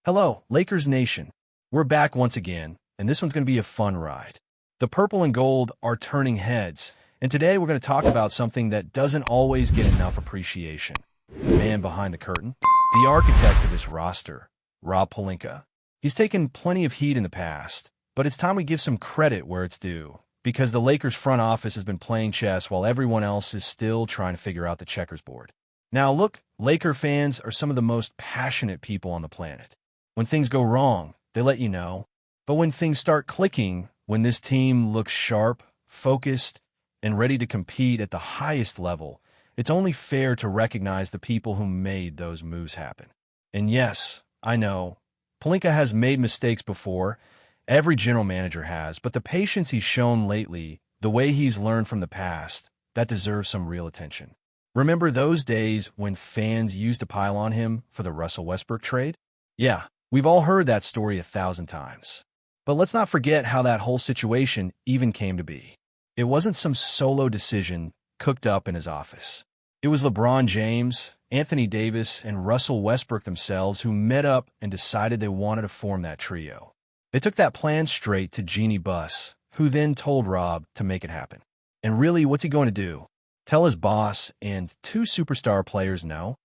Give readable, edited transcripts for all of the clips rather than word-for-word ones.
Hello, Lakers Nation. We're back once again, and this one's going to be a fun ride. The purple and gold are turning heads, and today we're going to talk about something that doesn't always get enough appreciation. The man behind the curtain, the architect of this roster, Rob Pelinka. He's taken plenty of heat in the past, but it's time we give some credit where it's due, because the Lakers front office has been playing chess while everyone else is still trying to figure out the checkers board. Now look, Laker fans are some of the most passionate people on the planet. When things go wrong, they let you know. But when things start clicking, when this team looks sharp, focused, and ready to compete at the highest level, it's only fair to recognize the people who made those moves happen. And yes, I know, Pelinka has made mistakes before. Every general manager has, but the patience he's shown lately, the way he's learned from the past, that deserves some real attention. Remember those days when fans used to pile on him for the Russell Westbrook trade? Yeah. We've all heard that story 1,000 times. But let's not forget how that whole situation even came to be. It wasn't some solo decision cooked up in his office. It was LeBron James, Anthony Davis, and Russell Westbrook themselves who met up and decided they wanted to form that trio. They took that plan straight to Jeannie Buss, who then told Rob to make it happen. And really, what's he going to do? Tell his boss and two superstar players no?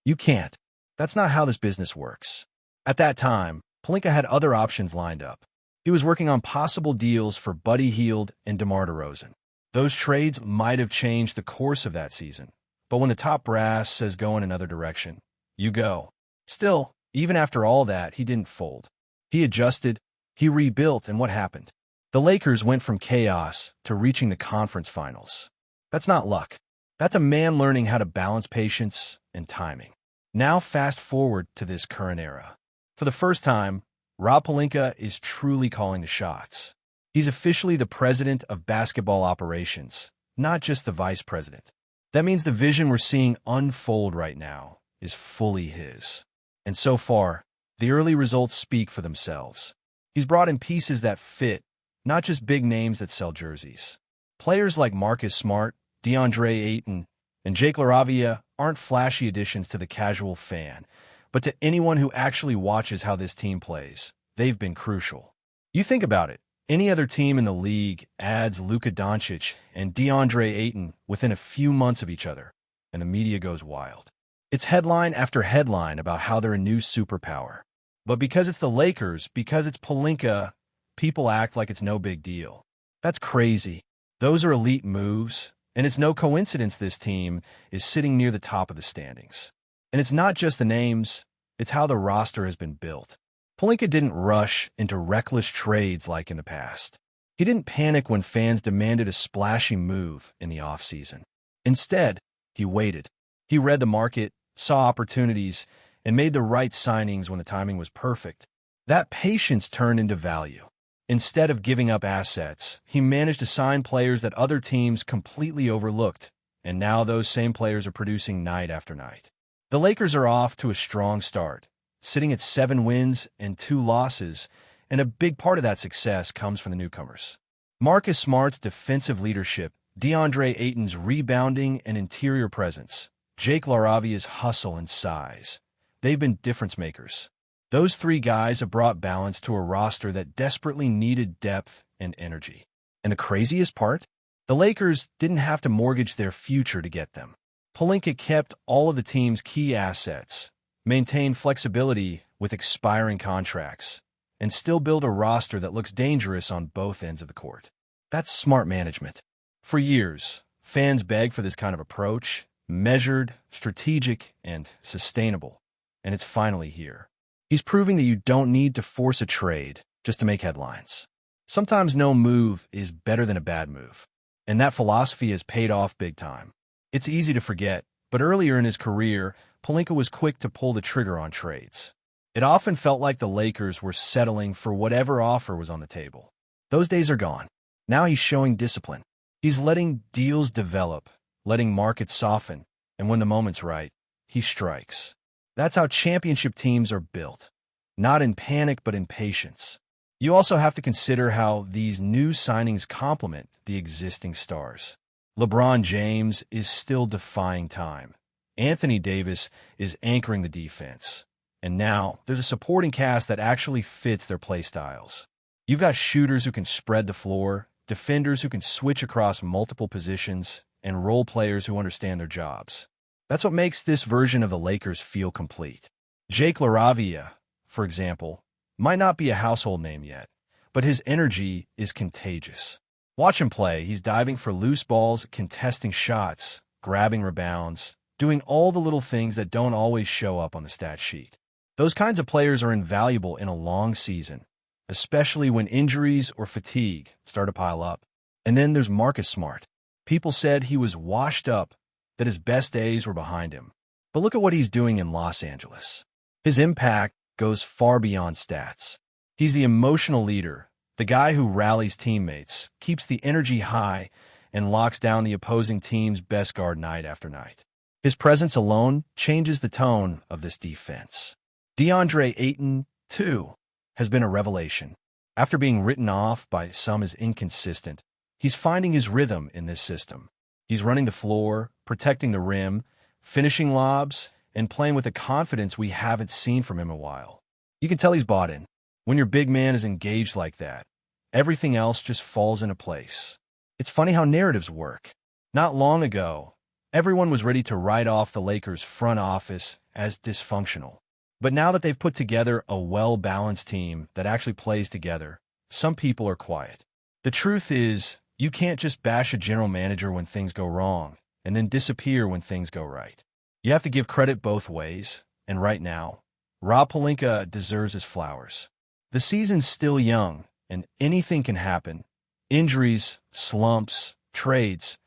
You can't. That's not how this business works. At that time, Pelinka had other options lined up. He was working on possible deals for Buddy Hield and DeMar DeRozan. Those trades might have changed the course of that season, but when the top brass says go in another direction, you go. Still, even after all that, he didn't fold. He adjusted, he rebuilt, and what happened? The Lakers went from chaos to reaching the conference finals. That's not luck. That's a man learning how to balance patience and timing. Now fast forward to this current era. For the first time, Rob Pelinka is truly calling the shots. He's officially the president of basketball operations, not just the vice president. That means the vision we're seeing unfold right now is fully his. And so far, the early results speak for themselves. He's brought in pieces that fit, not just big names that sell jerseys. Players like Marcus Smart, DeAndre Ayton, and Jake LaRavia aren't flashy additions to the casual fan, but to anyone who actually watches how this team plays, they've been crucial. You think about it. Any other team in the league adds Luka Doncic and DeAndre Ayton within a few months of each other, and the media goes wild. It's headline after headline about how they're a new superpower. But because it's the Lakers, because it's Pelinka, people act like it's no big deal. That's crazy. Those are elite moves, and it's no coincidence this team is sitting near the top of the standings. And it's not just the names, it's how the roster has been built. Pelinka didn't rush into reckless trades like in the past. He didn't panic when fans demanded a splashy move in the offseason. Instead, he waited. He read the market, saw opportunities, and made the right signings when the timing was perfect. That patience turned into value. Instead of giving up assets, he managed to sign players that other teams completely overlooked, and now those same players are producing night after night. The Lakers are off to a strong start, sitting at 7 wins and 2 losses, and a big part of that success comes from the newcomers. Marcus Smart's defensive leadership, DeAndre Ayton's rebounding and interior presence, Jake LaRavia's hustle and size. They've been difference makers. Those 3 guys have brought balance to a roster that desperately needed depth and energy. And the craziest part? The Lakers didn't have to mortgage their future to get them. Pelinka kept all of the team's key assets, maintained flexibility with expiring contracts, and still build a roster that looks dangerous on both ends of the court. That's smart management. For years, fans begged for this kind of approach, measured, strategic, and sustainable. And it's finally here. He's proving that you don't need to force a trade just to make headlines. Sometimes no move is better than a bad move. And that philosophy has paid off big time. It's easy to forget, but earlier in his career, Pelinka was quick to pull the trigger on trades. It often felt like the Lakers were settling for whatever offer was on the table. Those days are gone. Now he's showing discipline. He's letting deals develop, letting markets soften, and when the moment's right, he strikes. That's how championship teams are built. Not in panic, but in patience. You also have to consider how these new signings complement the existing stars. LeBron James is still defying time. Anthony Davis is anchoring the defense. And now, there's a supporting cast that actually fits their play styles. You've got shooters who can spread the floor, defenders who can switch across multiple positions, and role players who understand their jobs. That's what makes this version of the Lakers feel complete. Jake LaRavia, for example, might not be a household name yet, but his energy is contagious. Watch him play. He's diving for loose balls, contesting shots, grabbing rebounds, doing all the little things that don't always show up on the stat sheet. Those kinds of players are invaluable in a long season, especially when injuries or fatigue start to pile up. And then there's Marcus Smart. People said he was washed up, that his best days were behind him. But look at what he's doing in Los Angeles. His impact goes far beyond stats. He's the emotional leader, the guy who rallies teammates, keeps the energy high, and locks down the opposing team's best guard night after night. His presence alone changes the tone of this defense. DeAndre Ayton, too, has been a revelation. After being written off by some as inconsistent, he's finding his rhythm in this system. He's running the floor, protecting the rim, finishing lobs, and playing with a confidence we haven't seen from him in a while. You can tell he's bought in. When your big man is engaged like that, everything else just falls into place. It's funny how narratives work. Not long ago, everyone was ready to write off the Lakers' front office as dysfunctional. But now that they've put together a well-balanced team that actually plays together, some people are quiet. The truth is, you can't just bash a general manager when things go wrong and then disappear when things go right. You have to give credit both ways, and right now, Rob Pelinka deserves his flowers. The season's still young, and anything can happen. Injuries, slumps, trades.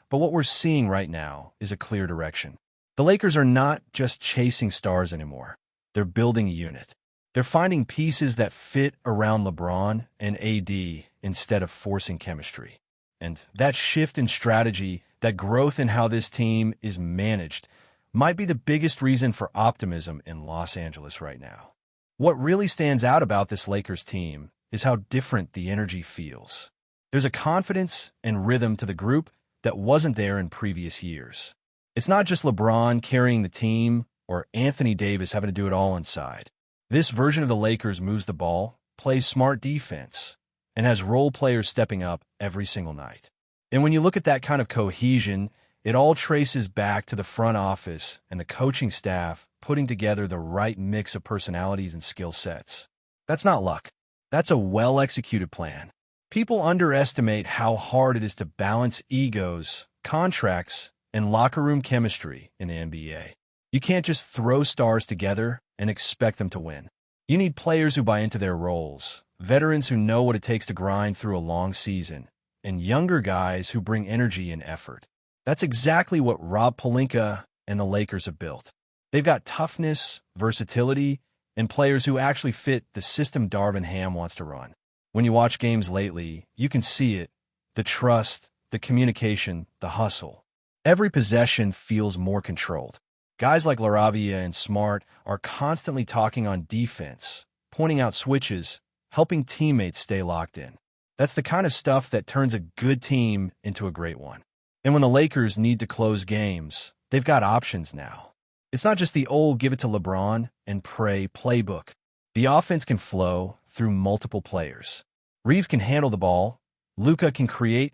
But what we're seeing right now is a clear direction. The Lakers are not just chasing stars anymore. They're building a unit. They're finding pieces that fit around LeBron and AD instead of forcing chemistry. And that shift in strategy, that growth in how this team is managed, might be the biggest reason for optimism in Los Angeles right now. What really stands out about this Lakers team is how different the energy feels. There's a confidence and rhythm to the group that wasn't there in previous years. It's not just LeBron carrying the team or Anthony Davis having to do it all inside. This version of the Lakers moves the ball, plays smart defense, and has role players stepping up every single night. And when you look at that kind of cohesion, it all traces back to the front office and the coaching staff putting together the right mix of personalities and skill sets. That's not luck. That's a well-executed plan. People underestimate how hard it is to balance egos, contracts, and locker room chemistry in the NBA. You can't just throw stars together and expect them to win. You need players who buy into their roles, veterans who know what it takes to grind through a long season, and younger guys who bring energy and effort. That's exactly what Rob Pelinka and the Lakers have built. They've got toughness, versatility, and players who actually fit the system Darvin Ham wants to run. When you watch games lately, you can see it. The trust, the communication, the hustle. Every possession feels more controlled. Guys like LaRavia and Smart are constantly talking on defense, pointing out switches, helping teammates stay locked in. That's the kind of stuff that turns a good team into a great one. And when the Lakers need to close games, they've got options now. It's not just the old give it to LeBron and pray playbook. The offense can flow through multiple players. Reeves can handle the ball, Luka can create,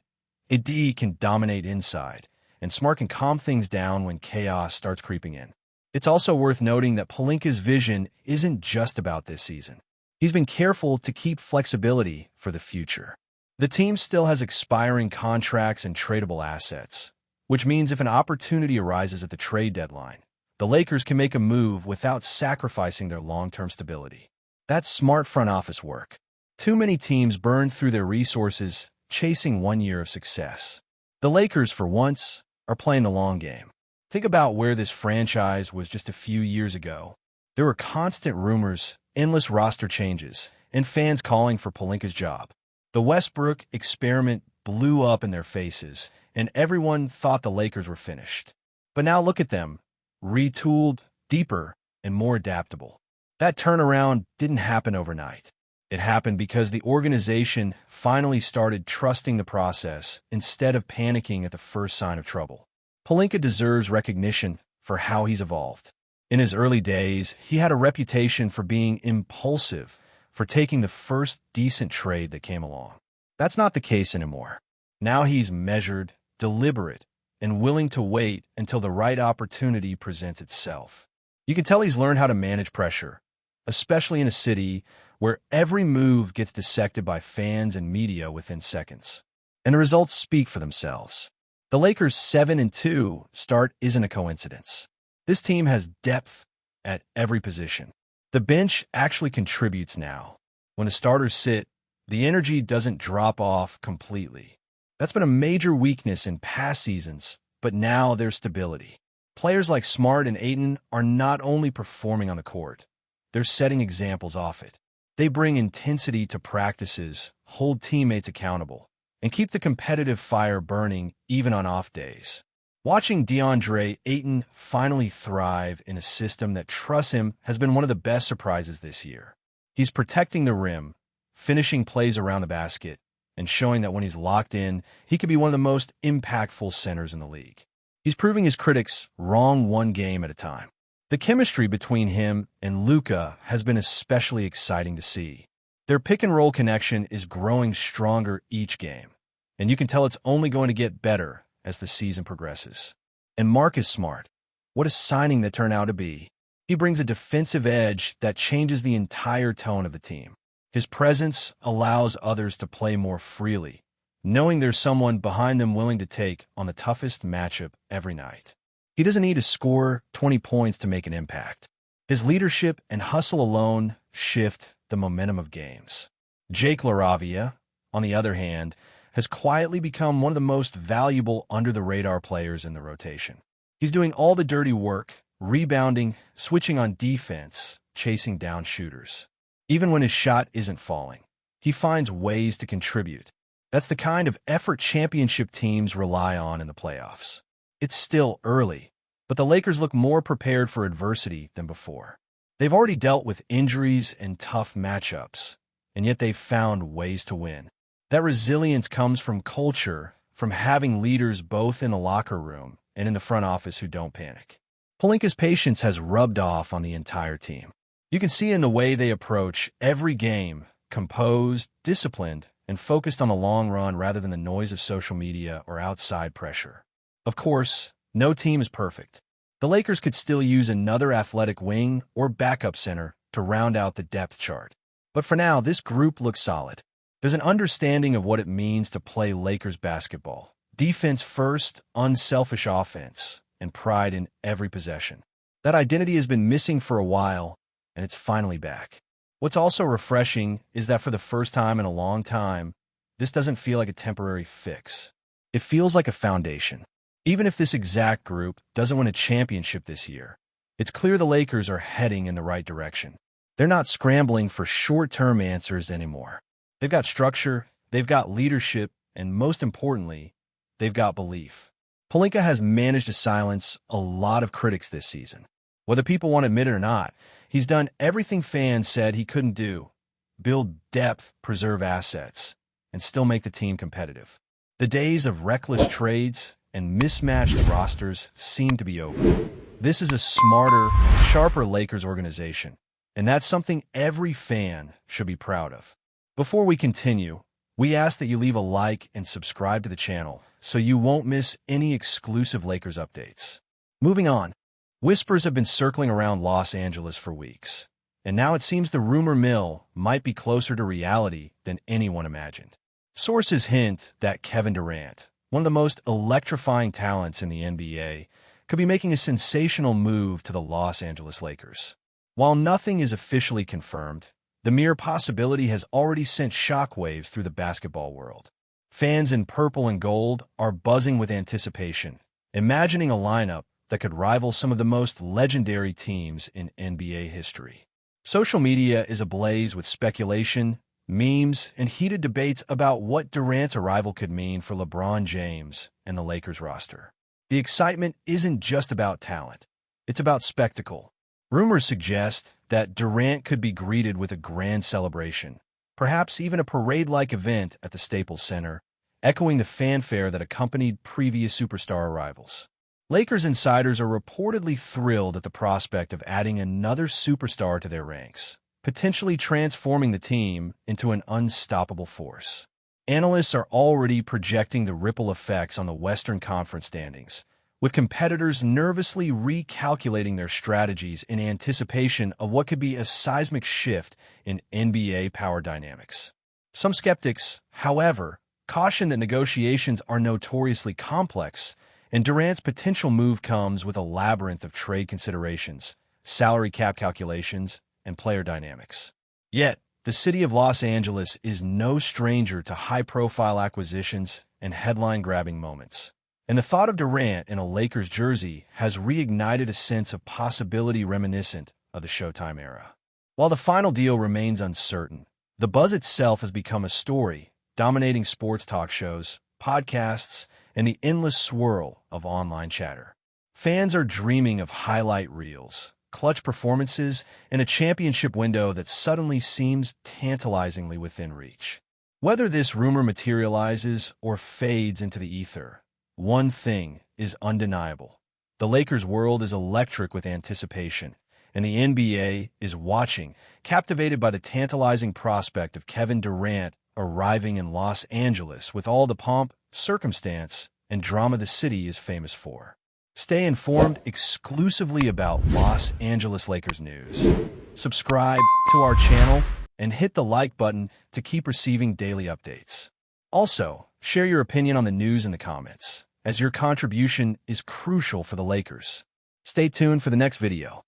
AD can dominate inside, and Smart can calm things down when chaos starts creeping in. It's also worth noting that Pelinka's vision isn't just about this season. He's been careful to keep flexibility for the future. The team still has expiring contracts and tradable assets, which means if an opportunity arises at the trade deadline, the Lakers can make a move without sacrificing their long-term stability. That's smart front office work. Too many teams burn through their resources chasing 1 year of success. The Lakers, for once, are playing the long game. Think about where this franchise was just a few years ago. There were constant rumors, endless roster changes, and fans calling for Pelinka's job. The Westbrook experiment blew up in their faces, and everyone thought the Lakers were finished. But now look at them, retooled, deeper, and more adaptable. That turnaround didn't happen overnight. It happened because the organization finally started trusting the process instead of panicking at the first sign of trouble. Pelinka deserves recognition for how he's evolved. In his early days, he had a reputation for being impulsive, for taking the first decent trade that came along. That's not the case anymore. Now he's measured, deliberate, and willing to wait until the right opportunity presents itself. You can tell he's learned how to manage pressure, especially in a city where every move gets dissected by fans and media within seconds. And the results speak for themselves. The Lakers' 7-2 start isn't a coincidence. This team has depth at every position. The bench actually contributes now. When the starters sit, the energy doesn't drop off completely. That's been a major weakness in past seasons, but now there's stability. Players like Smart and Ayton are not only performing on the court, they're setting examples off it. They bring intensity to practices, hold teammates accountable, and keep the competitive fire burning even on off days. Watching DeAndre Ayton finally thrive in a system that trusts him has been one of the best surprises this year. He's protecting the rim, finishing plays around the basket, and showing that when he's locked in, he could be one of the most impactful centers in the league. He's proving his critics wrong one game at a time. The chemistry between him and Luka has been especially exciting to see. Their pick-and-roll connection is growing stronger each game, and you can tell it's only going to get better as the season progresses. And Marcus Smart, what a signing that turned out to be. He brings a defensive edge that changes the entire tone of the team. His presence allows others to play more freely, knowing there's someone behind them willing to take on the toughest matchup every night. He doesn't need to score 20 points to make an impact. His leadership and hustle alone shift the momentum of games. Jake LaRavia, on the other hand, has quietly become one of the most valuable under-the-radar players in the rotation. He's doing all the dirty work, rebounding, switching on defense, chasing down shooters. Even when his shot isn't falling, he finds ways to contribute. That's the kind of effort championship teams rely on in the playoffs. It's still early, but the Lakers look more prepared for adversity than before. They've already dealt with injuries and tough matchups, and yet they've found ways to win. That resilience comes from culture, from having leaders both in the locker room and in the front office who don't panic. Pelinka's patience has rubbed off on the entire team. You can see in the way they approach every game, composed, disciplined, and focused on the long run rather than the noise of social media or outside pressure. Of course, no team is perfect. The Lakers could still use another athletic wing or backup center to round out the depth chart. But for now, this group looks solid. There's an understanding of what it means to play Lakers basketball. Defense first, unselfish offense, and pride in every possession. That identity has been missing for a while, and it's finally back. What's also refreshing is that for the first time in a long time, this doesn't feel like a temporary fix. It feels like a foundation. Even if this exact group doesn't win a championship this year, it's clear the Lakers are heading in the right direction. They're not scrambling for short-term answers anymore. They've got structure, they've got leadership, and most importantly, they've got belief. Pelinka has managed to silence a lot of critics this season. Whether people want to admit it or not, he's done everything fans said he couldn't do: build depth, preserve assets, and still make the team competitive. The days of reckless trades and mismatched rosters seem to be over. This is a smarter, sharper Lakers organization, and that's something every fan should be proud of. Before we continue, we ask that you leave a like and subscribe to the channel so you won't miss any exclusive Lakers updates. Moving on, whispers have been circling around Los Angeles for weeks, and now it seems the rumor mill might be closer to reality than anyone imagined. Sources hint that Kevin Durant, one of the most electrifying talents in the NBA, could be making a sensational move to the Los Angeles Lakers. While nothing is officially confirmed, the mere possibility has already sent shockwaves through the basketball world. Fans in purple and gold are buzzing with anticipation, imagining a lineup that could rival some of the most legendary teams in NBA history. Social media is ablaze with speculation, memes, and heated debates about what Durant's arrival could mean for LeBron James and the Lakers roster. The excitement isn't just about talent. It's about spectacle. Rumors suggest that Durant could be greeted with a grand celebration, perhaps even a parade-like event at the Staples Center, echoing the fanfare that accompanied previous superstar arrivals. Lakers insiders are reportedly thrilled at the prospect of adding another superstar to their ranks, potentially transforming the team into an unstoppable force. Analysts are already projecting the ripple effects on the Western Conference standings, with competitors nervously recalculating their strategies in anticipation of what could be a seismic shift in NBA power dynamics. Some skeptics, however, caution that negotiations are notoriously complex, and Durant's potential move comes with a labyrinth of trade considerations, salary cap calculations, and player dynamics. Yet, the city of Los Angeles is no stranger to high-profile acquisitions and headline-grabbing moments. And the thought of Durant in a Lakers jersey has reignited a sense of possibility reminiscent of the Showtime era. While the final deal remains uncertain, the buzz itself has become a story, dominating sports talk shows, podcasts, and the endless swirl of online chatter. Fans are dreaming of highlight reels, clutch performances, and a championship window that suddenly seems tantalizingly within reach. Whether this rumor materializes or fades into the ether, one thing is undeniable. The Lakers' world is electric with anticipation, and the NBA is watching, captivated by the tantalizing prospect of Kevin Durant arriving in Los Angeles with all the pomp, circumstance, and drama the city is famous for. Stay informed exclusively about Los Angeles Lakers news. Subscribe to our channel and hit the like button to keep receiving daily updates. Also, share your opinion on the news in the comments, as your contribution is crucial for the Lakers. Stay tuned for the next video.